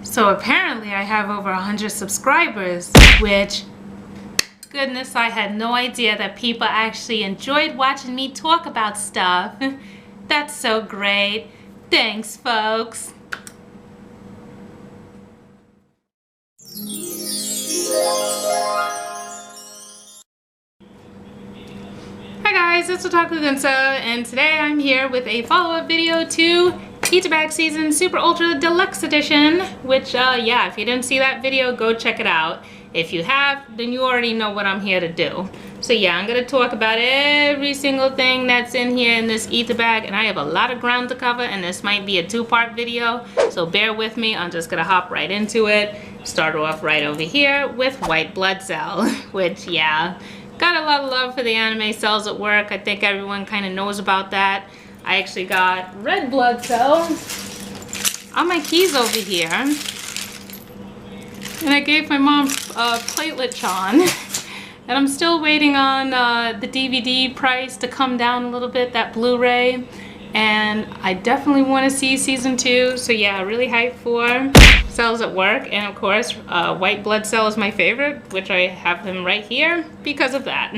So apparently I have over 100 subscribers, which, goodness, I had no idea that people actually enjoyed watching me talk about stuff. That's so great. Thanks, folks. Hi guys, it's Otaku Gunso, and today I'm here with a follow-up video to Itabag Season Super Ultra Deluxe Edition, which, yeah, if you didn't see that video, go check it out. If you have, then you already know what I'm here to do. So yeah, I'm gonna talk about every single thing that's in here in this Itabag, and I have a lot of ground to cover, and this might be a two-part video, so bear with me. I'm just gonna hop right into it. Start off right over here with White Blood Cell, which, yeah, got a lot of love for the anime cells at work. I think everyone kind of knows about that. I actually got Red Blood Cell on my keys over here. And I gave my mom Platelet Chan. And I'm still waiting on the DVD price to come down a little bit, that Blu-ray. And I definitely want to see season 2. So yeah, really hyped for cells at work. And of course, White Blood Cell is my favorite, which I have him right here because of that.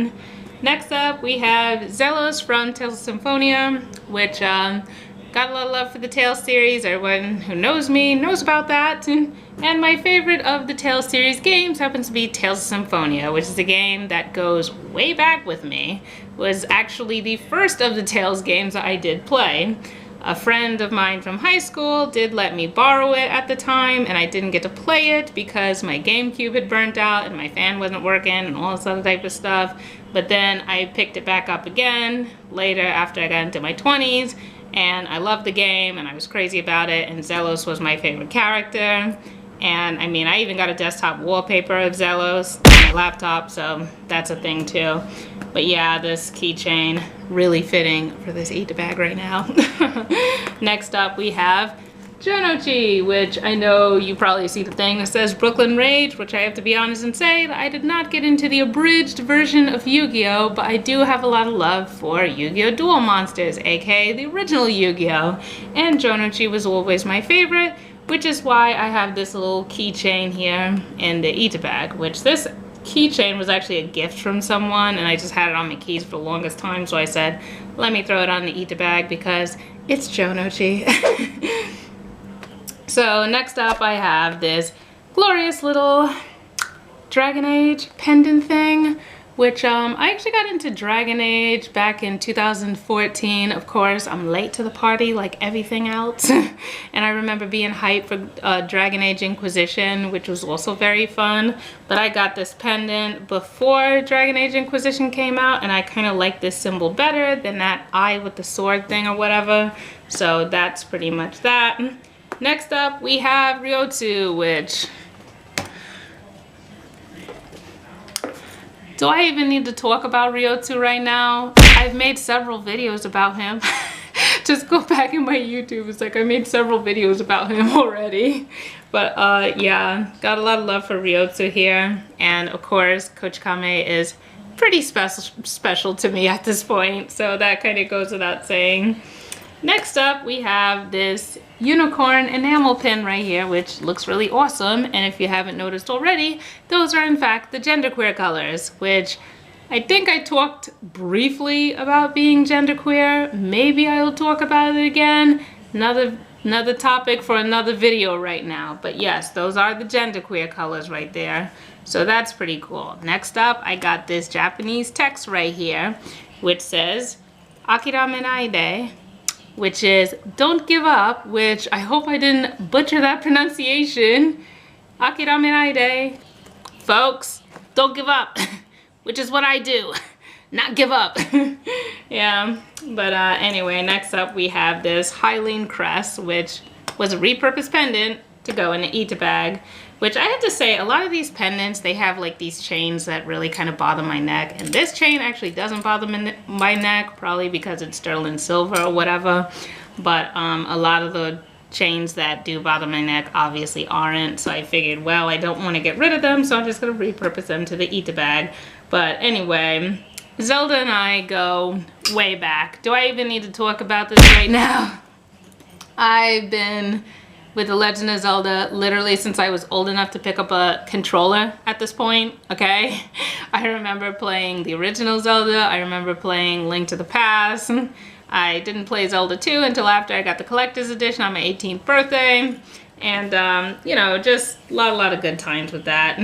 Next up, we have Zelos from Tales of Symphonia, which got a lot of love for the Tales series. Everyone who knows me knows about that. And my favorite of the Tales series games happens to be Tales of Symphonia, which is a game that goes way back with me. It was actually the first of the Tales games that I did play. A friend of mine from high school did let me borrow it at the time, and I didn't get to play it because my GameCube had burnt out and my fan wasn't working and all this other type of stuff. But then I picked it back up again later after I got into my 20s, and I loved the game and I was crazy about it, and Zelos was my favorite character. And I mean, I even got a desktop wallpaper of Zelos on my laptop, so that's a thing too. But yeah, this keychain, really fitting for this Itabag right now. Next up we have Jonochi, which I know you probably see the thing that says Brooklyn Rage, which I have to be honest and say that I did not get into the abridged version of Yu-Gi-Oh, but I do have a lot of love for Yu-Gi-Oh! Duel Monsters, aka the original Yu-Gi-Oh! And Jonochi was always my favorite, which is why I have this little keychain here in the Itabag, which this keychain was actually a gift from someone, and I just had it on my keys for the longest time, so I said, let me throw it on the Itabag because it's Jonochi. So next up I have this glorious little Dragon Age pendant thing, which I actually got into Dragon Age back in 2014. Of course, I'm late to the party like everything else. And I remember being hyped for Dragon Age Inquisition, which was also very fun. But I got this pendant before Dragon Age Inquisition came out, and I kind of like this symbol better than that eye with the sword thing or whatever. So that's pretty much that. Next up, we have Ryotsu, which... do I even need to talk about Ryotsu right now? I've made several videos about him. Just go back in my YouTube. It's like I made several videos about him already. But yeah, got a lot of love for Ryotsu here. And of course, Coach Kame is pretty special to me at this point. So that kind of goes without saying. Next up, we have this unicorn enamel pin right here, which looks really awesome. And if you haven't noticed already, those are in fact the genderqueer colors, which I think I talked briefly about being genderqueer. Maybe I'll talk about it again. Another topic for another video right now. But yes, those are the genderqueer colors right there. So that's pretty cool. Next up, I got this Japanese text right here, which says, Akiramenaide, which is don't give up, which I hope I didn't butcher that pronunciation. Akiramenaide. Folks, don't give up, which is what I do, not give up. Yeah, but anyway, next up we have this Hylian crest, which was a repurposed pendant to go in the Itabag, which I have to say, a lot of these pendants, they have like these chains that really kind of bother my neck. And this chain actually doesn't bother my neck, probably because it's sterling silver or whatever. But a lot of the chains that do bother my neck obviously aren't. So I figured, well, I don't want to get rid of them, so I'm just going to repurpose them to the Itabag. But anyway, Zelda and I go way back. Do I even need to talk about this right now? I've been with The Legend of Zelda literally since I was old enough to pick up a controller at this point, okay? I remember playing the original Zelda. I remember playing Link to the Past. I didn't play Zelda 2 until after I got the collector's edition on my 18th birthday. And, you know, just a lot of good times with that.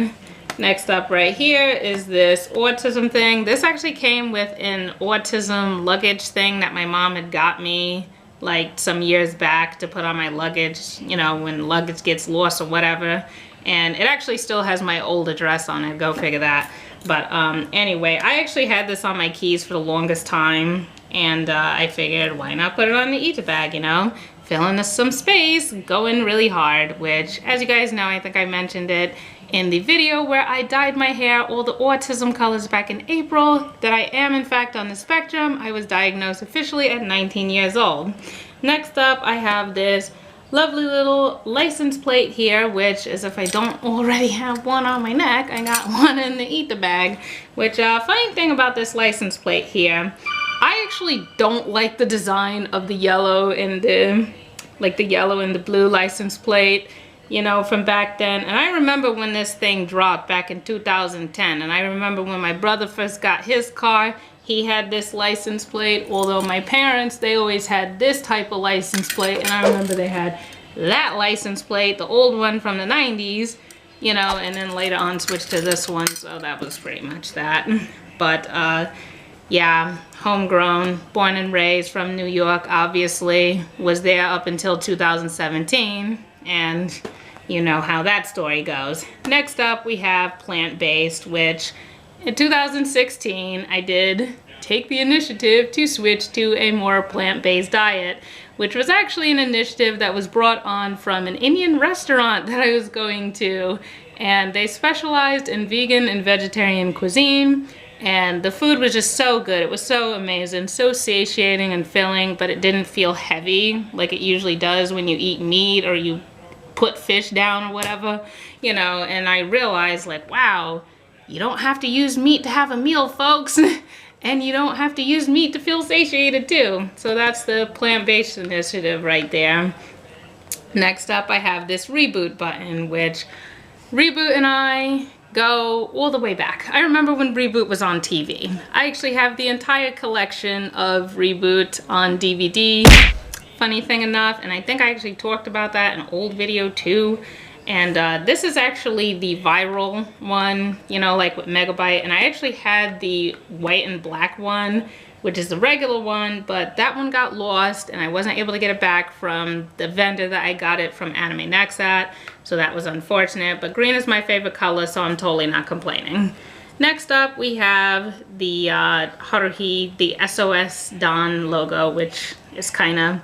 Next up right here is this autism thing. This actually came with an autism luggage thing that my mom had got me like some years back to put on my luggage, you know, when luggage gets lost or whatever. And it actually still has my old address on it, go figure that. But anyway, I actually had this on my keys for the longest time, and I figured why not put it on the itabag, you know? Fill in some space, going really hard, which as you guys know, I think I mentioned it in the video where I dyed my hair all the autism colors back in April, that I am in fact on the spectrum. I was diagnosed officially at 19 years old. Next up, I have this lovely little license plate here, which is if I don't already have one on my neck, I got one in the itabag. Which, funny thing about this license plate here, I actually don't like the design of the yellow and the, like the yellow and the blue license plate, you know, from back then. And I remember when this thing dropped back in 2010. And I remember when my brother first got his car, he had this license plate. Although my parents, they always had this type of license plate. And I remember they had that license plate, the old one from the 90s, you know, and then later on switched to this one. So that was pretty much that. But, yeah, homegrown, born and raised from New York, obviously. Was there up until 2017. And you know how that story goes. Next up, we have plant-based, which in 2016, I did take the initiative to switch to a more plant-based diet, which was actually an initiative that was brought on from an Indian restaurant that I was going to. And they specialized in vegan and vegetarian cuisine. And the food was just so good. It was so amazing, so satiating and filling, but it didn't feel heavy like it usually does when you eat meat or you put fish down or whatever, you know. And I realized, like, wow, you don't have to use meat to have a meal, folks. And you don't have to use meat to feel satiated too. So that's the plant-based initiative right there. Next up, I have this reboot button, which Reboot and I go all the way back. I remember when Reboot was on TV. I actually have the entire collection of Reboot on DVD. Funny thing enough, and I think I actually talked about that in an old video too. And this is actually the viral one, you know, like with Megabyte. And I actually had the white and black one, which is the regular one, but that one got lost and I wasn't able to get it back from the vendor that I got it from Anime Next at. So that was unfortunate, but green is my favorite color, so I'm totally not complaining. Next up, we have the Haruhi, the SOS Dawn logo, which is kind of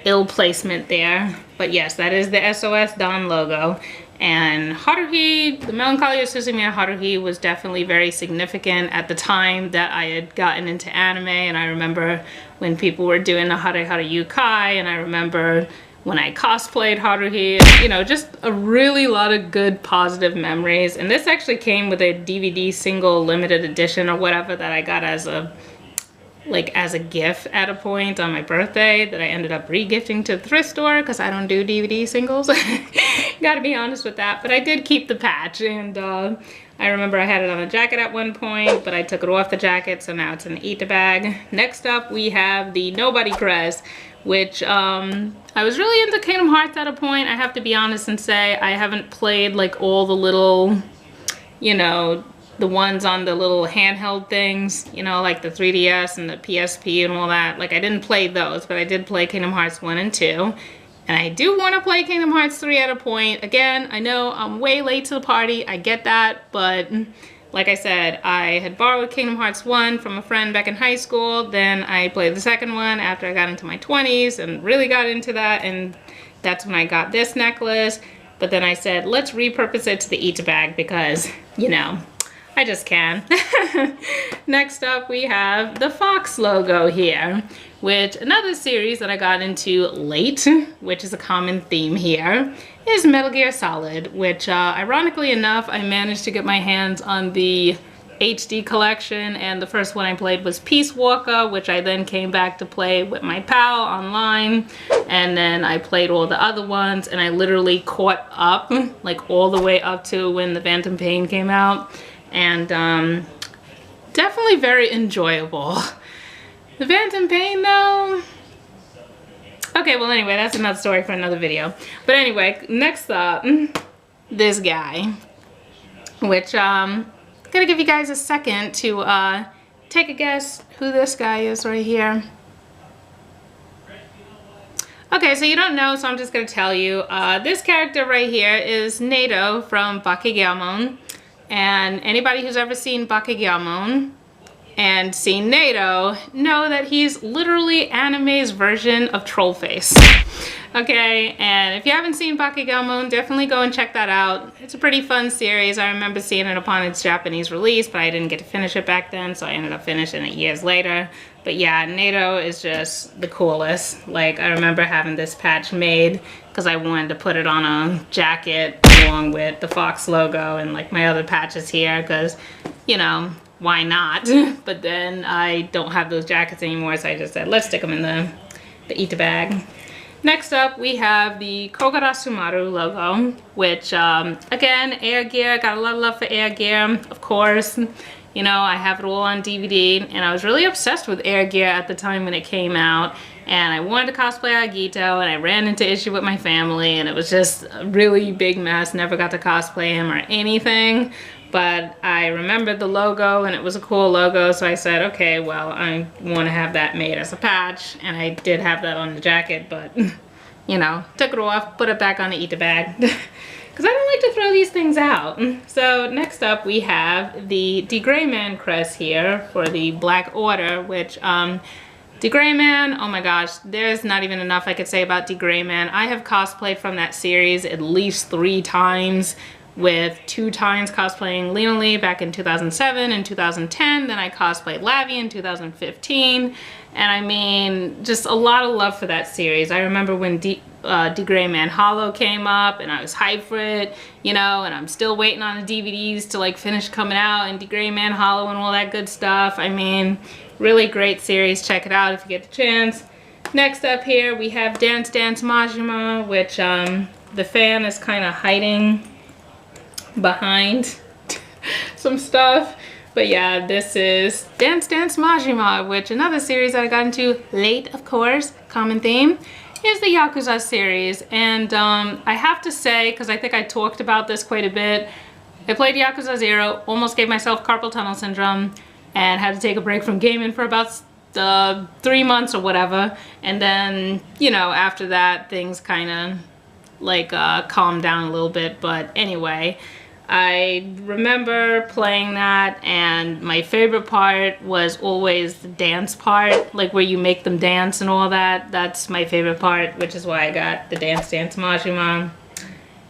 ill placement there. But yes, that is the SOS Dawn logo. And Haruhi, the Melancholia of Suzumiya Haruhi was definitely very significant at the time that I had gotten into anime. And I remember when people were doing the Hare Hare Yukai, and I remember when I cosplayed Haruhi, you know, just a really lot of good positive memories. And this actually came with a DVD single limited edition or whatever that I got as a gift at a point on my birthday that I ended up re-gifting to the thrift store because I don't do DVD singles. Gotta be honest with that. But I did keep the patch, and I remember I had it on a jacket at one point, but I took it off the jacket, so now it's in the itabag. Next up, we have the Nobody Crest, which I was really into Kingdom Hearts at a point. I have to be honest and say I haven't played like all the little, you know, the ones on the little handheld things, you know, like the 3DS and the PSP and all that. Like, I didn't play those, but I did play Kingdom Hearts 1 and 2. And I do want to play Kingdom Hearts 3 at a point. Again, I know I'm way late to the party. I get that, but like I said, I had borrowed Kingdom Hearts 1 from a friend back in high school. Then I played the second one after I got into my 20s and really got into that. And that's when I got this necklace. But then I said, let's repurpose it to the itabag because, you know, I just can. Next up, we have the Fox logo here, which another series that I got into late, which is a common theme here, is Metal Gear Solid, which ironically enough, I managed to get my hands on the HD collection, and the first one I played was Peace Walker, which I then came back to play with my pal online, and then I played all the other ones, and I literally caught up, like all the way up to when the Phantom Pain came out, and definitely very enjoyable. The Phantom Pain though, okay, well anyway, that's another story for another video. But anyway, next up, this guy, which I'm gonna give you guys a second to take a guess who this guy is right here. Okay, so you don't know, so I'm just gonna tell you. This character right here is Nato from Bakegeamon, and anybody who's ever seen Bakegeamon and seen Nato know that he's literally anime's version of Trollface. Okay, and if you haven't seen Bakegeamon, definitely go and check that out. It's a pretty fun series. I remember seeing it upon its Japanese release, but I didn't get to finish it back then, so I ended up finishing it years later. But yeah, Nato is just the coolest. Like, I remember having this patch made because I wanted to put it on a jacket along with the Fox logo and like my other patches here because, you know, why not? But then I don't have those jackets anymore, so I just said, let's stick them in the itabag. Next up, we have the Kogara Sumaru logo, which, again, Air Gear, got a lot of love for Air Gear, of course. You know, I have it all on DVD, and I was really obsessed with Air Gear at the time when it came out, and I wanted to cosplay Agito, and I ran into issue with my family, and it was just a really big mess, never got to cosplay him or anything. But I remembered the logo, and it was a cool logo, so I said, okay, well, I want to have that made as a patch, and I did have that on the jacket, but, you know, took it off, put it back on the eat-a-bag, because I don't like to throw these things out. So next up, we have the De Greyman crest here for the Black Order, which, De Greyman, oh my gosh, there's not even enough I could say about De Greyman. I have cosplayed from that series at least 3 times, with 2 times cosplaying Lena Lee back in 2007 and 2010. Then I cosplayed Lavi in 2015. And I mean, just a lot of love for that series. I remember when De Greyman Hollow came up and I was hyped for it, you know, and I'm still waiting on the DVDs to like finish coming out, and De Greyman Hollow and all that good stuff. I mean, really great series. Check it out if you get the chance. Next up here, we have Dance Dance Majima, which the fan is kind of hiding behind some stuff, but yeah, this is Dance Dance Majima, which another series that I got into late, of course, common theme, is the Yakuza series. And I have to say, because I think I talked about this quite a bit, I played Yakuza 0, almost gave myself carpal tunnel syndrome, and had to take a break from gaming for about 3 months or whatever, and then, you know, after that things kind of like calmed down a little bit. But anyway, I remember playing that, and my favorite part was always the dance part, like where you make them dance and all that. That's my favorite part, which is why I got the Dance Dance Majima.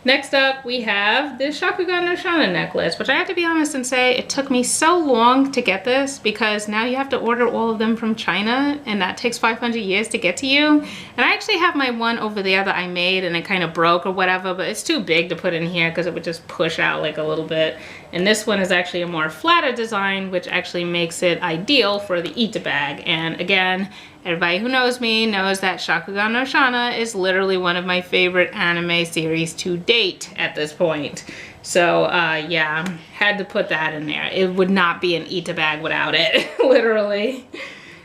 Next up, we have the Shakugan no Shana necklace, which I have to be honest and say it took me so long to get this because now you have to order all of them from China, and that takes 500 years to get to you. And I actually have my one over there that I made and it kind of broke or whatever, but it's too big to put in here because it would just push out like a little bit. And this one is actually a more flatter design, which actually makes it ideal for the itabag. And again, everybody who knows me knows that Shakugan no Shana is literally one of my favorite anime series to date at this point. So yeah, had to put that in there. It would not be an itabag without it, literally.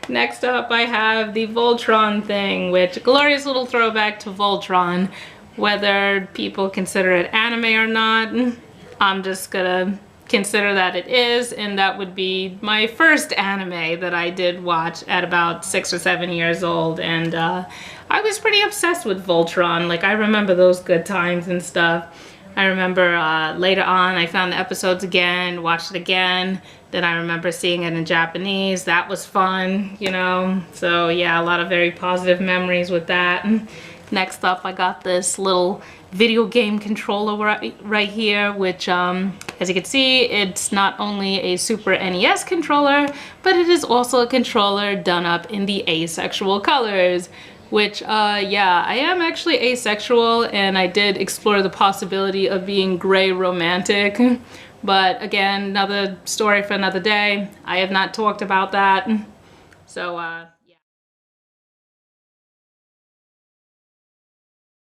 Next up, I have the Voltron thing, which glorious little throwback to Voltron. Whether people consider it anime or not, I'm just gonna consider that it is, and that would be my first anime that I did watch at about 6 or 7 years old, and I was pretty obsessed with Voltron. Like, I remember those good times and stuff. I remember later on I found the episodes again, watched it again, then I remember seeing it in Japanese. That was fun, you know, so yeah, a lot of very positive memories with that. Next up, I got this little video game controller right here, which as you can see, it's not only a Super NES controller, but it is also a controller done up in the asexual colors, which yeah, I am actually asexual, and I did explore the possibility of being gray romantic But again, another story for another day. I have not talked about that. So,